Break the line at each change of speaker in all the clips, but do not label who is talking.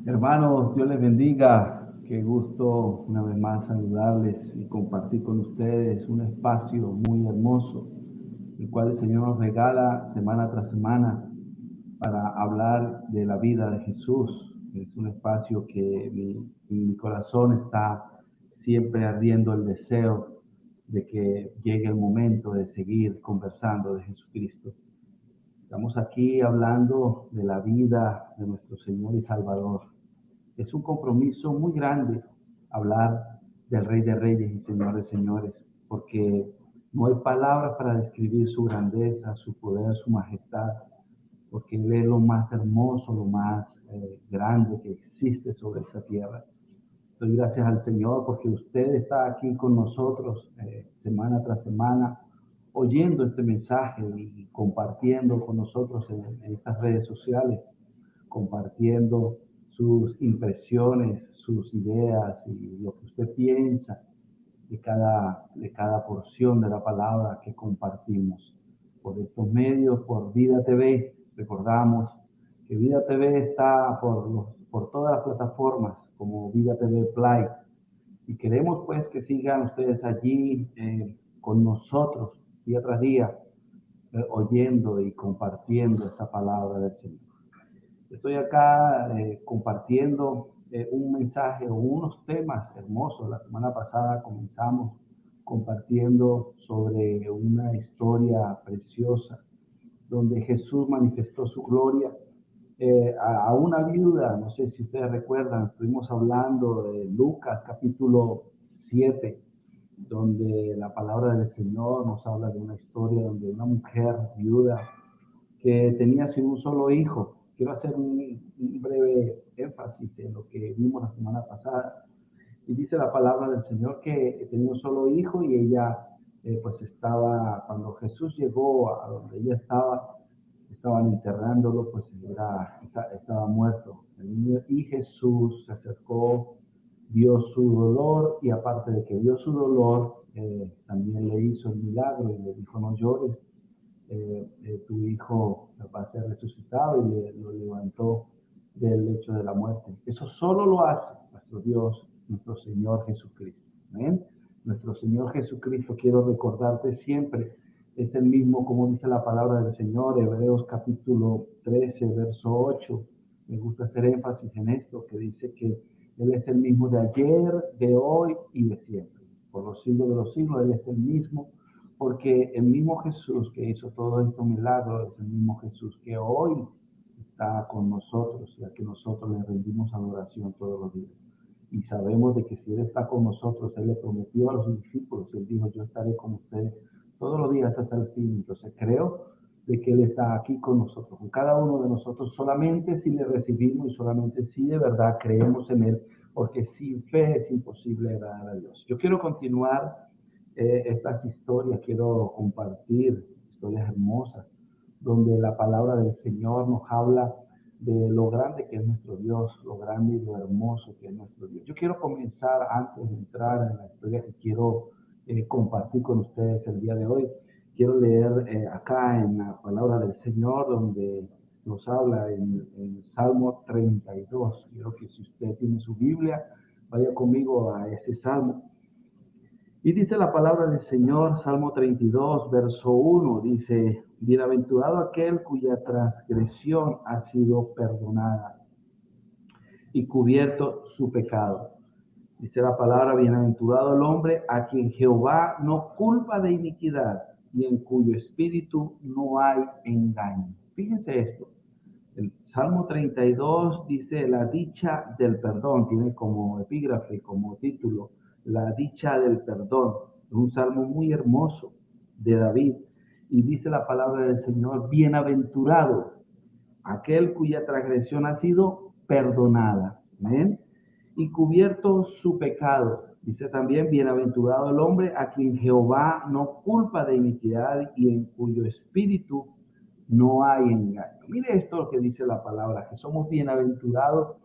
Hermanos, Dios les bendiga. Qué gusto una vez más saludarles y compartir con ustedes un espacio muy hermoso, el cual el Señor nos regala semana tras semana para hablar de la vida de Jesús. Es un espacio que mi corazón está siempre ardiendo el deseo de que llegue el momento de seguir conversando de Jesucristo. Estamos aquí hablando de la vida de nuestro Señor y Salvador. Es un compromiso muy grande hablar del Rey de Reyes y Señor de Señores, porque no hay palabras para describir su grandeza, su poder, su majestad, porque Él es lo más hermoso, lo más grande que existe sobre esta tierra. Doy gracias al Señor porque usted está aquí con nosotros semana tras semana, oyendo este mensaje y compartiendo con nosotros en estas redes sociales, compartiendo sus impresiones, sus ideas y lo que usted piensa de cada porción de la palabra que compartimos. Por estos medios, por Vida TV, recordamos que Vida TV está por todas las plataformas como Vida TV Play. Y queremos pues que sigan ustedes allí con nosotros día tras día, oyendo y compartiendo esta palabra del Señor. Estoy acá compartiendo un mensaje o unos temas hermosos. La semana pasada comenzamos compartiendo sobre una historia preciosa donde Jesús manifestó su gloria a una viuda. No sé si ustedes recuerdan, estuvimos hablando de Lucas capítulo 7, donde la palabra del Señor nos habla de una historia donde una mujer viuda que tenía sin un solo hijo. Quiero hacer un breve énfasis en lo que vimos la semana pasada. Y dice la palabra del Señor que tenía un solo hijo y ella pues estaba, cuando Jesús llegó a donde ella estaba, estaban enterrándolo, pues estaba muerto el niño. Y Jesús se acercó, vio su dolor y aparte de que vio su dolor, también le hizo el milagro y le dijo: no llores, tu hijo va a ser resucitado, y lo levantó del lecho de la muerte. Eso solo lo hace nuestro Dios, nuestro Señor Jesucristo. ¿Amén? Nuestro Señor Jesucristo, quiero recordarte siempre, es el mismo, como dice la palabra del Señor, Hebreos capítulo 13, verso 8. Me gusta hacer énfasis en esto, que dice que Él es el mismo de ayer, de hoy y de siempre. Por los siglos de los siglos, Él es el mismo, porque el mismo Jesús que hizo todos estos milagros es el mismo Jesús que hoy está con nosotros, ya que nosotros le rendimos adoración todos los días. Y sabemos de que si Él está con nosotros, Él le prometió a los discípulos, Él dijo: yo estaré con ustedes todos los días hasta el fin. Entonces creo de que Él está aquí con nosotros, con cada uno de nosotros, solamente si le recibimos y solamente si de verdad creemos en Él, porque sin fe es imposible agradar a Dios. Yo quiero continuar estas historias, quiero compartir historias hermosas, donde la palabra del Señor nos habla de lo grande que es nuestro Dios, lo grande y lo hermoso que es nuestro Dios. Yo quiero comenzar, antes de entrar en la historia que quiero compartir con ustedes el día de hoy, quiero leer acá en la palabra del Señor, donde nos habla en Salmo 32. Quiero que, si usted tiene su Biblia, vaya conmigo a ese Salmo. Y dice la palabra del Señor, Salmo 32, verso 1, dice: bienaventurado aquel cuya transgresión ha sido perdonada y cubierto su pecado. Dice la palabra: bienaventurado el hombre a quien Jehová no culpa de iniquidad y en cuyo espíritu no hay engaño. Fíjense esto. El Salmo 32 dice: la dicha del perdón, tiene como epígrafe, como título, la dicha del perdón. Es un salmo muy hermoso de David. Y dice la palabra del Señor: bienaventurado aquel cuya transgresión ha sido perdonada. Amén. Y cubierto su pecado. Dice también: bienaventurado el hombre a quien Jehová no culpa de iniquidad y en cuyo espíritu no hay engaño. Mire esto que dice la palabra, que somos bienaventurados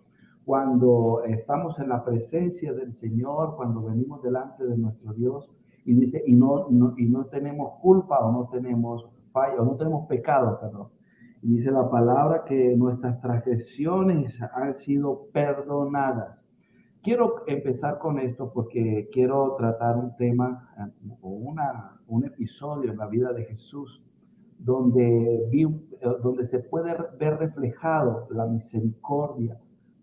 cuando estamos en la presencia del Señor, cuando venimos delante de nuestro Dios, y dice: y no tenemos culpa, o no tenemos falla, o no tenemos pecado, perdón. Dice la palabra que nuestras transgresiones han sido perdonadas. Quiero empezar con esto porque quiero tratar un tema o un episodio en la vida de Jesús donde se puede ver reflejado la misericordia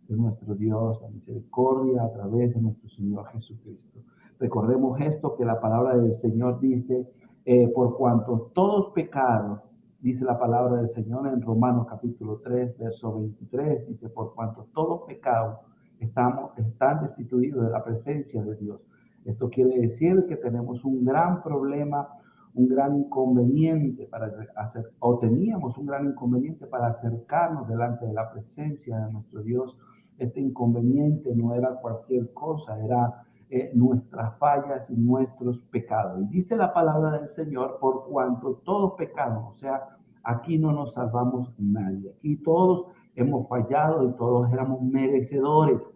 de nuestro Dios, la misericordia a través de nuestro Señor Jesucristo. Recordemos esto que la palabra del Señor dice, por cuanto todos pecaron, dice la palabra del Señor en Romanos capítulo 3, verso 23, dice, por cuanto todos pecados están destituidos de la presencia de Dios. Esto quiere decir que tenemos un gran problema, un gran inconveniente teníamos un gran inconveniente para acercarnos delante de la presencia de nuestro Dios. Este inconveniente no era cualquier cosa, era nuestras fallas y nuestros pecados. Y dice la palabra del Señor, por cuanto todos pecamos, o sea, aquí no nos salvamos nadie, aquí todos hemos fallado y todos éramos merecedores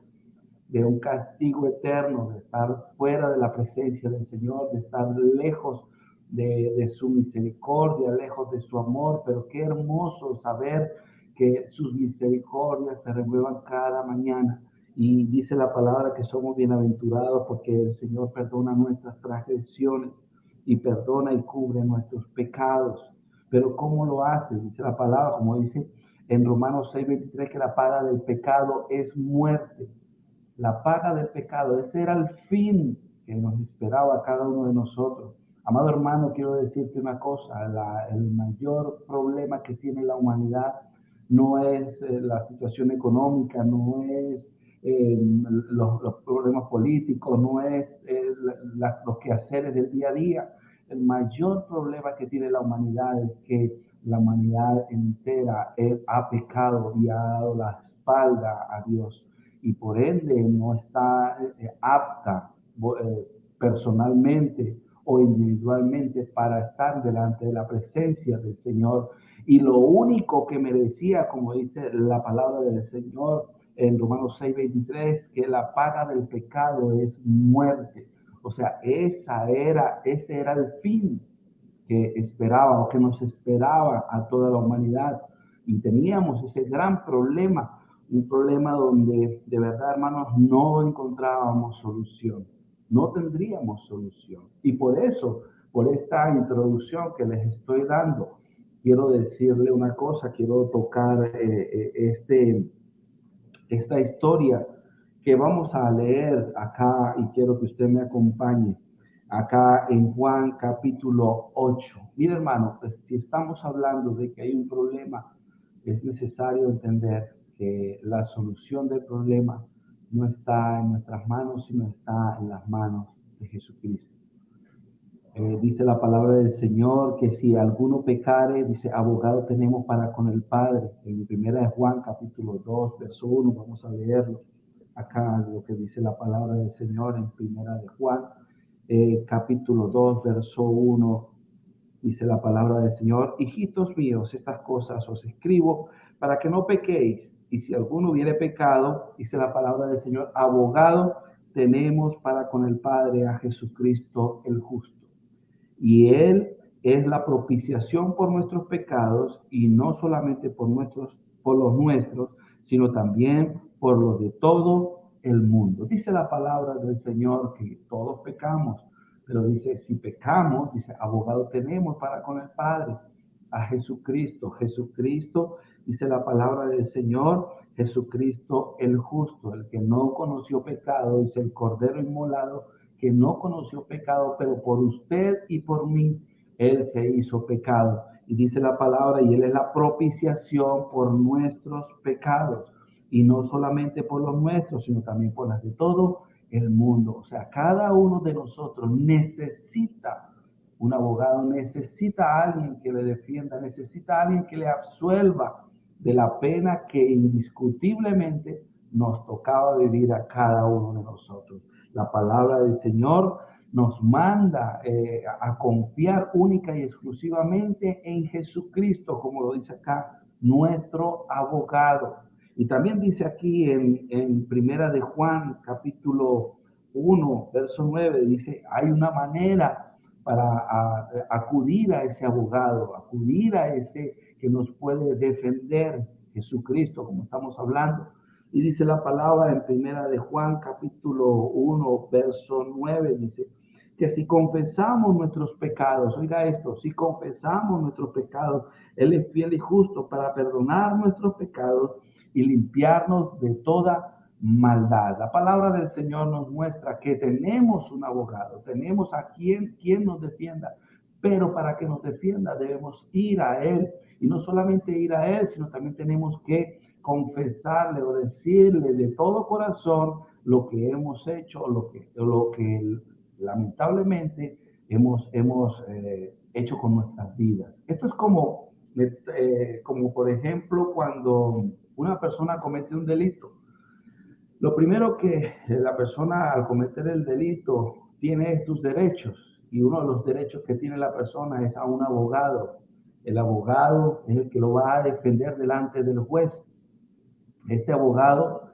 de un castigo eterno, de estar fuera de la presencia del Señor, de estar lejos de su misericordia, lejos de su amor, pero qué hermoso saber que sus misericordias se renuevan cada mañana. Y dice la palabra que somos bienaventurados porque el Señor perdona nuestras transgresiones y perdona y cubre nuestros pecados. Pero ¿cómo lo hace? Dice la palabra, como dice en Romanos 6:23, que la paga del pecado es muerte. La paga del pecado, ese era el fin que nos esperaba a cada uno de nosotros. Amado hermano, quiero decirte una cosa, el mayor problema que tiene la humanidad no es la situación económica, no es los problemas políticos, no es los quehaceres del día a día. El mayor problema que tiene la humanidad es que la humanidad entera ha pecado y ha dado la espalda a Dios y por ende no está apta personalmente o individualmente para estar delante de la presencia del Señor. Y lo único que merecía, como dice la palabra del Señor en Romanos 6:23, que la paga del pecado es muerte. O sea, ese era el fin que esperaba o que nos esperaba a toda la humanidad. Y teníamos ese gran problema, un problema donde de verdad, hermanos, no encontrábamos solución, no tendríamos solución. Y por eso, por esta introducción que les estoy dando, quiero decirle una cosa, quiero tocar esta historia que vamos a leer acá y quiero que usted me acompañe acá en Juan capítulo 8. Mire hermano, pues si estamos hablando de que hay un problema, es necesario entender que la solución del problema no está en nuestras manos, sino está en las manos de Jesucristo. Dice la palabra del Señor que si alguno pecare, dice, abogado tenemos para con el Padre. En primera de Juan, capítulo 2, verso 1, vamos a leerlo. Acá lo que dice la palabra del Señor en primera de Juan, capítulo 2, verso 1, dice la palabra del Señor, hijitos míos, estas cosas os escribo para que no pequéis. Y si alguno hubiere pecado, dice la palabra del Señor, abogado tenemos para con el Padre a Jesucristo el justo. Y Él es la propiciación por nuestros pecados y no solamente por los nuestros, sino también por los de todo el mundo. Dice la palabra del Señor que todos pecamos, pero dice, si pecamos, dice, abogado tenemos para con el Padre, a Jesucristo. Jesucristo, dice la palabra del Señor, Jesucristo el justo, el que no conoció pecado, dice el Cordero inmolado, que no conoció pecado, pero por usted y por mí, Él se hizo pecado. Y dice la palabra, y Él es la propiciación por nuestros pecados. Y no solamente por los nuestros, sino también por las de todo el mundo. O sea, cada uno de nosotros necesita un abogado, necesita a alguien que le defienda, necesita a alguien que le absuelva de la pena que indiscutiblemente nos tocaba vivir a cada uno de nosotros. La palabra del Señor nos manda a confiar única y exclusivamente en Jesucristo, como lo dice acá, nuestro abogado. Y también dice aquí en Primera de Juan, capítulo 1, verso 9, dice, hay una manera para acudir a ese abogado, acudir a ese que nos puede defender, Jesucristo, como estamos hablando. Y dice la palabra en primera de Juan, capítulo 1, verso 9, dice que si confesamos nuestros pecados, oiga esto, si confesamos nuestros pecados, Él es fiel y justo para perdonar nuestros pecados y limpiarnos de toda maldad. La palabra del Señor nos muestra que tenemos un abogado, tenemos a quien nos defienda, pero para que nos defienda debemos ir a Él, y no solamente ir a Él, sino también tenemos que confesarle o decirle de todo corazón lo que hemos hecho, lo que lamentablemente hemos hecho con nuestras vidas. Esto es como por ejemplo cuando una persona comete un delito. Lo primero que la persona al cometer el delito tiene sus derechos, y uno de los derechos que tiene la persona es a un abogado. El abogado es el que lo va a defender delante del juez. Este abogado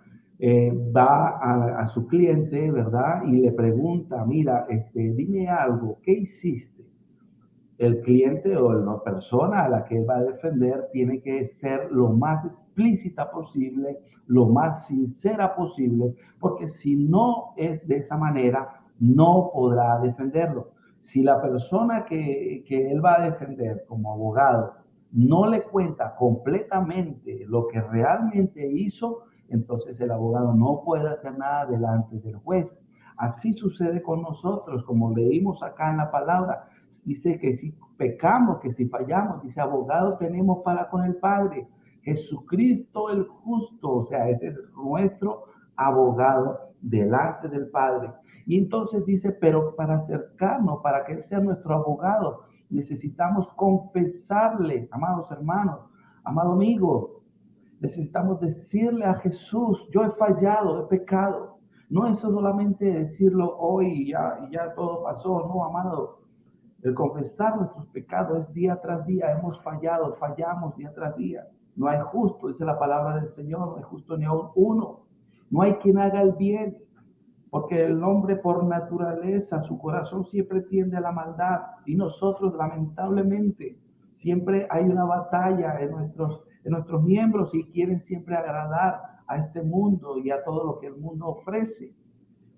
va a su cliente, ¿verdad? Y le pregunta, mira, dime algo, ¿qué hiciste? El cliente o la persona a la que va a defender tiene que ser lo más explícita posible, lo más sincera posible, porque si no es de esa manera, no podrá defenderlo. Si la persona que él va a defender como abogado no le cuenta completamente lo que realmente hizo, entonces el abogado no puede hacer nada delante del juez. Así sucede con nosotros, como leímos acá en la palabra. Dice que si pecamos, que si fallamos, dice abogado tenemos para con el Padre, Jesucristo el justo, o sea, ese es nuestro abogado delante del Padre. Y entonces dice, pero para acercarnos, para que Él sea nuestro abogado, necesitamos confesarle, amados hermanos, amado amigo, necesitamos decirle a Jesús, yo he fallado, he pecado. No es solamente decirlo hoy y ya todo pasó, no, amado. El confesar nuestros pecados es día tras día. Hemos fallado, fallamos día tras día. No hay justo, dice la palabra del Señor, no hay justo ni aún uno. No hay quien haga el bien, porque el hombre por naturaleza, su corazón siempre tiende a la maldad. Y nosotros, lamentablemente, siempre hay una batalla en nuestros miembros y quieren siempre agradar a este mundo y a todo lo que el mundo ofrece.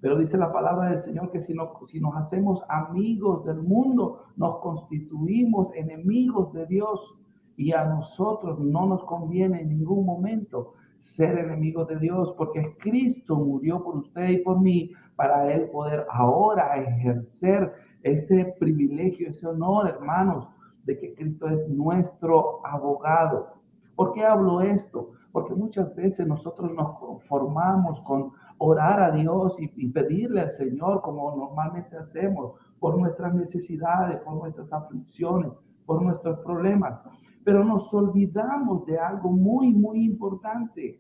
Pero dice la palabra del Señor que si nos hacemos amigos del mundo, nos constituimos enemigos de Dios. Y a nosotros no nos conviene en ningún momento ser enemigos de Dios, porque Cristo murió por usted y por mí para Él poder ahora ejercer ese privilegio, ese honor, hermanos, de que Cristo es nuestro abogado. ¿Por qué hablo esto? Porque muchas veces nosotros nos conformamos con orar a Dios y pedirle al Señor como normalmente hacemos, por nuestras necesidades, por nuestras aflicciones, por nuestros problemas. Pero nos olvidamos de algo muy importante,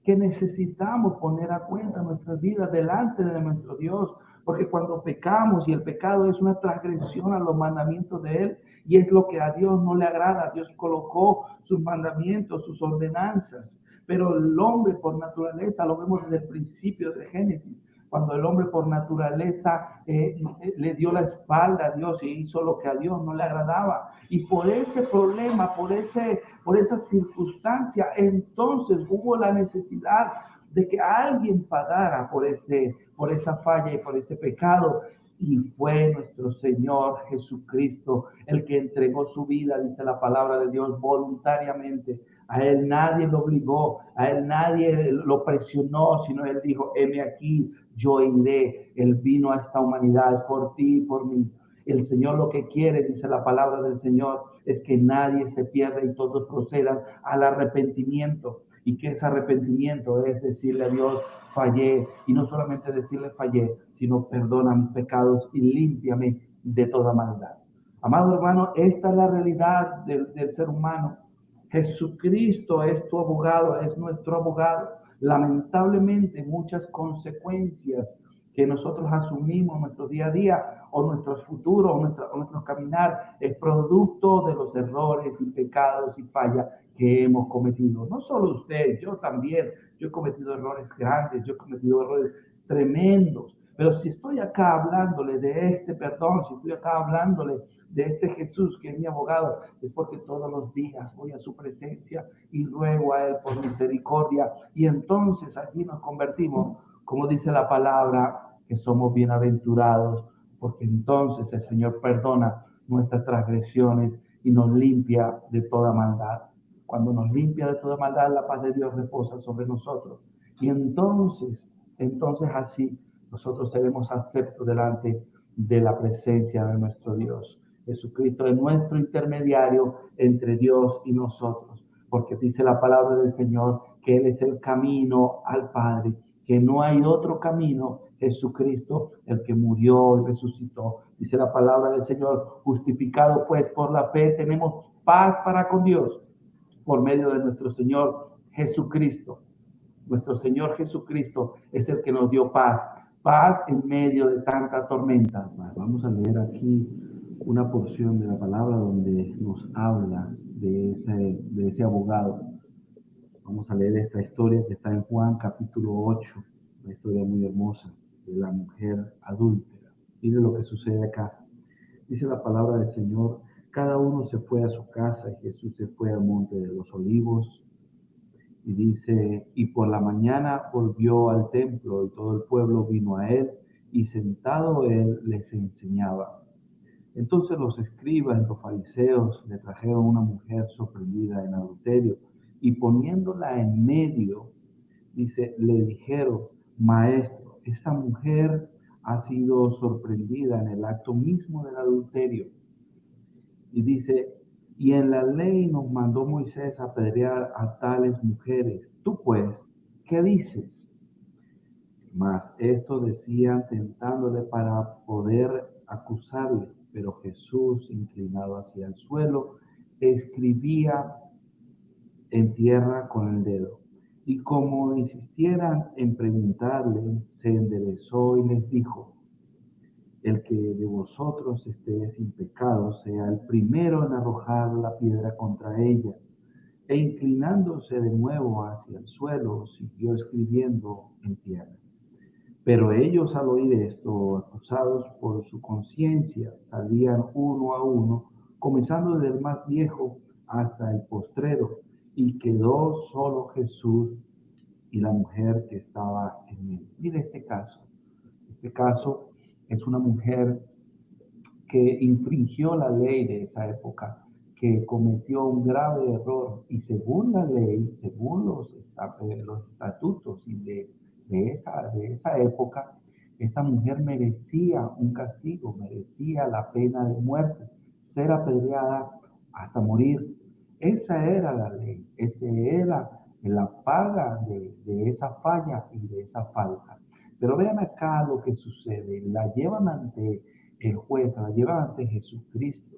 que necesitamos poner a cuenta nuestras vidas delante de nuestro Dios, porque cuando pecamos, y el pecado es una transgresión a los mandamientos de Él, y es lo que a Dios no le agrada. Dios colocó sus mandamientos, sus ordenanzas, pero el hombre por naturaleza, lo vemos desde el principio de Génesis, cuando el hombre por naturaleza le dio la espalda a Dios y hizo lo que a Dios no le agradaba. Y por ese problema, por esa circunstancia, entonces hubo la necesidad de que alguien pagara por esa falla y por ese pecado. Y fue nuestro Señor Jesucristo el que entregó su vida, dice la palabra de Dios, voluntariamente. A Él nadie lo obligó, a Él nadie lo presionó, sino Él dijo, heme aquí, yo iré. Él vino a esta humanidad por ti y por mí. El Señor lo que quiere, dice la palabra del Señor, es que nadie se pierda y todos procedan al arrepentimiento. Y que ese arrepentimiento es decirle a Dios, fallé, y no solamente decirle fallé, sino perdona mis pecados y límpiame de toda maldad. Amado hermano, esta es la realidad del ser humano. Jesucristo es tu abogado, es nuestro abogado. Lamentablemente, muchas consecuencias que nosotros asumimos en nuestro día a día o nuestro futuro o nuestro caminar es producto de los errores y pecados y fallas que hemos cometido. No solo usted, yo también. Yo he cometido errores grandes, yo he cometido errores tremendos. Pero si estoy acá hablándole de este perdón, si estoy acá hablándole de este Jesús que es mi abogado, es porque todos los días voy a su presencia y ruego a Él por misericordia. Y entonces allí nos convertimos, como dice la palabra, que somos bienaventurados, porque entonces el Señor perdona nuestras transgresiones y nos limpia de toda maldad. Cuando nos limpia de toda maldad, la paz de Dios reposa sobre nosotros. Y entonces así nosotros seremos aceptos delante de la presencia de nuestro Dios. Jesucristo es nuestro intermediario entre Dios y nosotros, porque dice la palabra del Señor que Él es el camino al Padre, que no hay otro camino, Jesucristo, el que murió y resucitó. Dice la palabra del Señor, justificado pues por la fe, tenemos paz para con Dios por medio de nuestro Señor Jesucristo. Nuestro Señor Jesucristo es el que nos dio paz, paz en medio de tanta tormenta. Vamos a leer aquí una porción de la palabra donde nos habla de ese abogado. Vamos a leer esta historia que está en Juan capítulo 8, una historia muy hermosa de la mujer adúltera. Mire lo que sucede acá. Dice la palabra del Señor, cada uno se fue a su casa y Jesús se fue al monte de los olivos. Y dice, y por la mañana volvió al templo y todo el pueblo vino a él y sentado él les enseñaba. Entonces los escribas y los fariseos le trajeron una mujer sorprendida en adulterio y poniéndola en medio, dice, le dijeron, maestro, esa mujer ha sido sorprendida en el acto mismo del adulterio. Y dice, y en la ley nos mandó Moisés apedrear a tales mujeres. Tú pues, ¿qué dices? Mas esto decían tentándole para poder acusarle. Pero Jesús, inclinado hacia el suelo, escribía en tierra con el dedo. Y como insistieran en preguntarle, se enderezó y les dijo, el que de vosotros esté sin pecado sea el primero en arrojar la piedra contra ella. E inclinándose de nuevo hacia el suelo, siguió escribiendo en tierra. Pero ellos al oír esto, acusados por su conciencia, salían uno a uno, comenzando desde el más viejo hasta el postrero, y quedó solo Jesús y la mujer que estaba en él. Mire este caso. Este caso es una mujer que infringió la ley de esa época, que cometió un grave error y según la ley, según los estatutos y de esa época, esta mujer merecía un castigo, merecía la pena de muerte, ser apedreada hasta morir. Esa era la ley, esa era la paga de esa falla y de esa falta. Pero vean acá lo que sucede, la llevan ante el juez, la llevan ante Jesucristo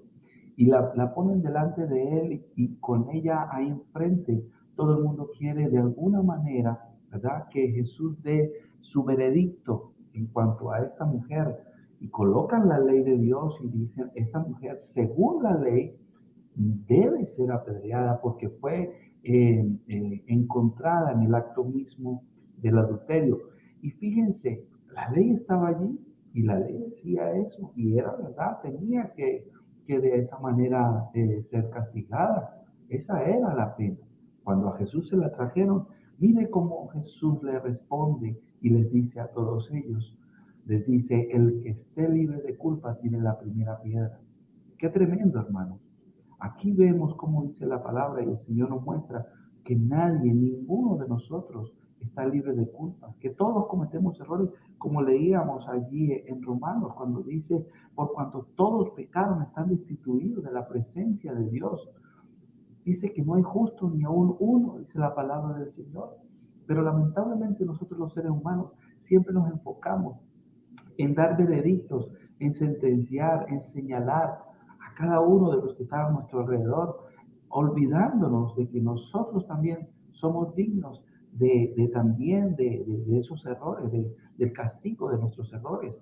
y la ponen delante de él y con ella ahí enfrente todo el mundo quiere de alguna manera, ¿verdad? Que Jesús dé su veredicto en cuanto a esta mujer y colocan la ley de Dios y dicen, esta mujer según la ley debe ser apedreada porque fue encontrada en el acto mismo del adulterio. Y fíjense, la ley estaba allí y la ley decía eso y era verdad, tenía que de esa manera ser castigada. Esa era la pena. Cuando a Jesús se la trajeron, mire cómo Jesús le responde y les dice a todos ellos, les dice, el que esté libre de culpa tiene la primera piedra. Qué tremendo, hermanos. Aquí vemos cómo dice la palabra y el Señor nos muestra que nadie, ninguno de nosotros está libre de culpa, que todos cometemos errores, como leíamos allí en Romanos, cuando dice, por cuanto todos pecaron, están destituidos de la presencia de Dios. Dice que no hay justo ni aún uno, dice la palabra del Señor. Pero lamentablemente nosotros los seres humanos siempre nos enfocamos en dar veredictos, en sentenciar, en señalar a cada uno de los que están a nuestro alrededor, olvidándonos de que nosotros también somos dignos de esos errores, del castigo de nuestros errores.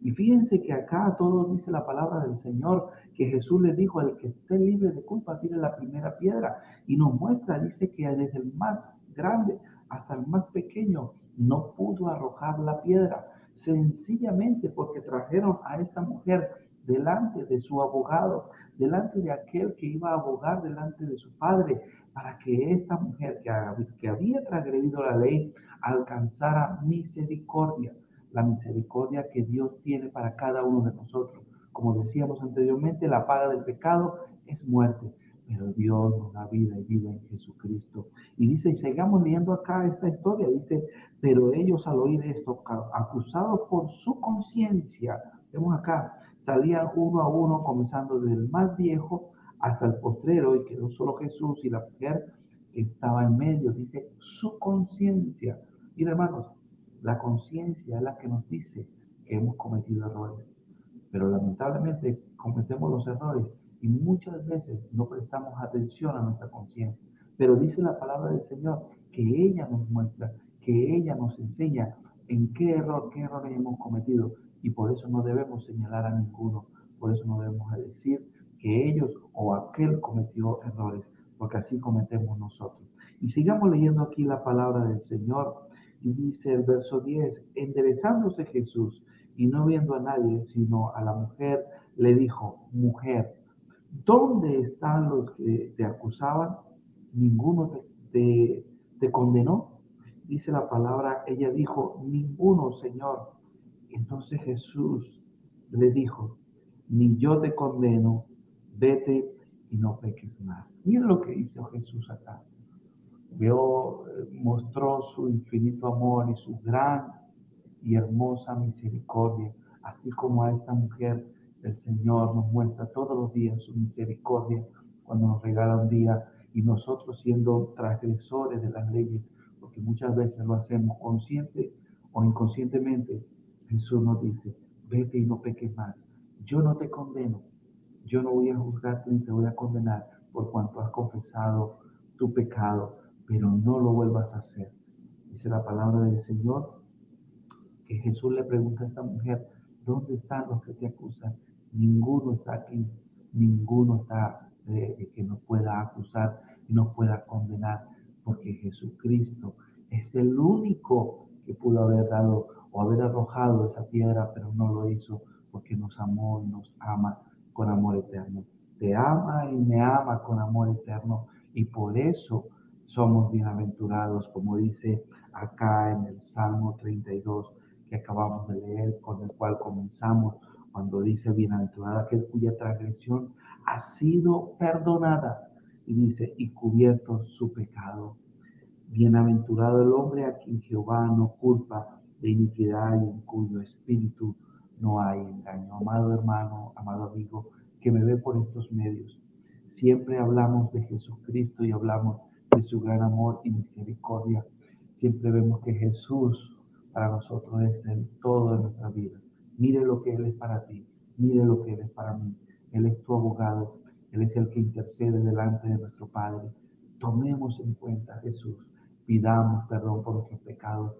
Y fíjense que acá todo dice la palabra del Señor, que Jesús le dijo, el que esté libre de culpa tiene la primera piedra. Y nos muestra, dice que desde el más grande hasta el más pequeño no pudo arrojar la piedra, sencillamente porque trajeron a esta mujer delante de su abogado, delante de aquel que iba a abogar delante de su padre, para que esta mujer que había transgredido la ley alcanzara misericordia, la misericordia que Dios tiene para cada uno de nosotros. Como decíamos anteriormente, la paga del pecado es muerte, pero Dios nos da vida y vida en Jesucristo. Y dice, y sigamos leyendo acá esta historia, dice, pero ellos al oír esto, acusados por su conciencia, vemos acá, salían uno a uno, comenzando desde el más viejo hasta el postrero, y quedó solo Jesús y la mujer que estaba en medio, dice, su conciencia. Y hermanos, la conciencia es la que nos dice que hemos cometido errores, pero lamentablemente cometemos los errores y muchas veces no prestamos atención a nuestra conciencia. Pero dice la palabra del Señor que ella nos muestra, que ella nos enseña en qué errores hemos cometido, y por eso no debemos señalar a ninguno, por eso no debemos decir que ellos o aquel cometió errores, porque así cometemos nosotros. Y sigamos leyendo aquí la palabra del Señor, y dice el verso 10, enderezándose Jesús y no viendo a nadie, sino a la mujer, le dijo, mujer, ¿dónde están los que te acusaban? ¿Ninguno te condenó? Dice la palabra, ella dijo, ninguno, Señor. Entonces Jesús le dijo, ni yo te condeno, vete y no peques más. Mira lo que hizo Jesús acá. Mostró su infinito amor y su gran y hermosa misericordia, así como a esta mujer el Señor nos muestra todos los días su misericordia cuando nos regala un día, y nosotros siendo transgresores de las leyes, porque muchas veces lo hacemos consciente o inconscientemente, Jesús nos dice, vete y no peques más. Yo no te condeno, yo no voy a juzgarte ni te voy a condenar por cuanto has confesado tu pecado, pero no lo vuelvas a hacer. Dice la palabra del Señor que Jesús le pregunta a esta mujer, ¿dónde están los que te acusan? Ninguno está aquí, ninguno está que nos pueda acusar y nos pueda condenar, porque Jesucristo es el único que pudo haber dado o haber arrojado esa piedra, pero no lo hizo porque nos amó y nos ama con amor eterno. Te ama y me ama con amor eterno, y por eso somos bienaventurados, como dice acá en el Salmo 32 que acabamos de leer, con el cual comenzamos, cuando dice, bienaventurado aquel cuya transgresión ha sido perdonada, y dice, y cubierto su pecado. Bienaventurado el hombre a quien Jehová no culpa de iniquidad y en cuyo espíritu no hay engaño. Amado hermano, amado amigo, que me ve por estos medios, siempre hablamos de Jesucristo y hablamos de su gran amor y misericordia. Siempre vemos que Jesús para nosotros es el todo de nuestra vida. Mire lo que Él es para ti, mire lo que Él es para mí. Él es tu abogado, Él es el que intercede delante de nuestro Padre. Tomemos en cuenta a Jesús, pidamos perdón por nuestros pecados.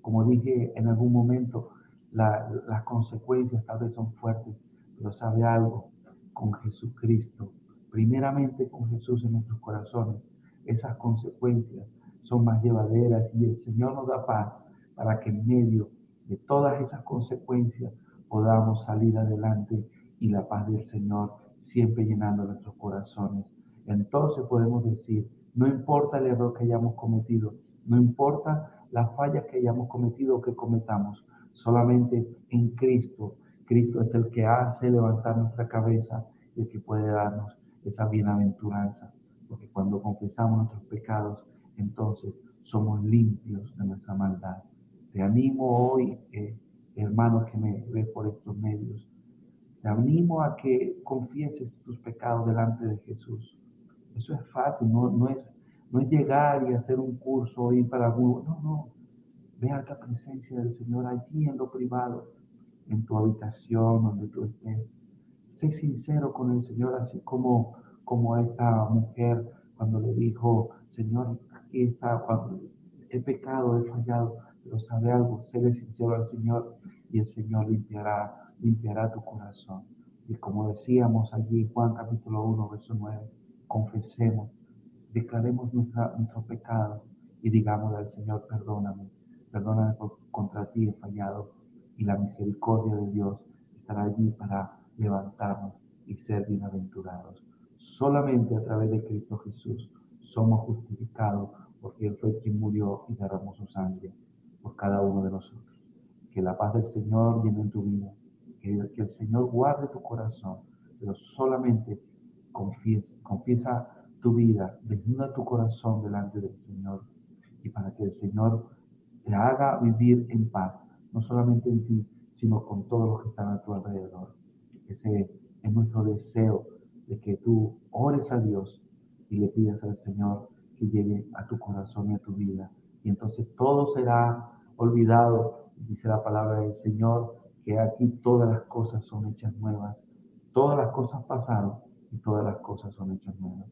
Como dije en algún momento, las consecuencias tal vez son fuertes, pero sabe algo, con Jesucristo, primeramente con Jesús en nuestros corazones, esas consecuencias son más llevaderas, y el Señor nos da paz para que en medio de todas esas consecuencias podamos salir adelante, y la paz del Señor siempre llenando nuestros corazones. Entonces podemos decir, no importa el error que hayamos cometido, no importa las fallas que hayamos cometido o que cometamos, solamente en Cristo. Cristo es el que hace levantar nuestra cabeza y el que puede darnos esa bienaventuranza, porque cuando confesamos nuestros pecados, entonces somos limpios de nuestra maldad. Te animo hoy, hermano que me ve por estos medios, te animo a que confieses tus pecados delante de Jesús. Eso es fácil, no es llegar y hacer un curso o ir para algún, no. Ve a la presencia del Señor allí en lo privado, en tu habitación, donde tú estés. Sé sincero con el Señor, así como esta mujer cuando le dijo, Señor, aquí está, cuando he pecado, he fallado, pero sabe algo, séle sincero al Señor y el Señor limpiará tu corazón. Y como decíamos allí, Juan capítulo 1, verso 9, confesemos, declaremos nuestro pecado y digámosle al Señor, perdóname contra ti he fallado, y la misericordia de Dios estará allí para levantarnos y ser bienaventurados. Solamente a través de Cristo Jesús somos justificados, porque Él fue quien murió y derramó su sangre por cada uno de nosotros. Que la paz del Señor llene en tu vida, que el Señor guarde tu corazón, pero solamente confiesa tu vida, desnuda tu corazón delante del Señor, y para que el Señor te haga vivir en paz, no solamente en ti, sino con todos los que están a tu alrededor. Ese es nuestro deseo, de que tú ores a Dios y le pidas al Señor que llegue a tu corazón y a tu vida. Y entonces todo será olvidado. Dice la palabra del Señor que aquí todas las cosas son hechas nuevas. Todas las cosas pasaron y todas las cosas son hechas nuevas.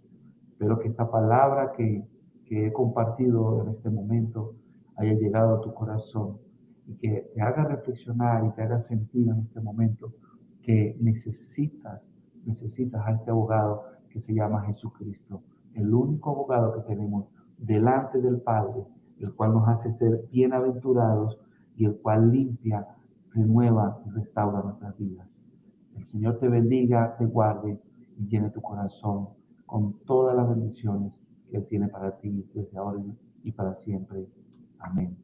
Espero que esta palabra que he compartido en este momento haya llegado a tu corazón y que te haga reflexionar y te haga sentir en este momento que necesitas a este abogado que se llama Jesucristo, el único abogado que tenemos delante del Padre, el cual nos hace ser bienaventurados y el cual limpia, renueva y restaura nuestras vidas. El Señor te bendiga, te guarde y llene tu corazón con todas las bendiciones que Él tiene para ti desde ahora y para siempre. Amén.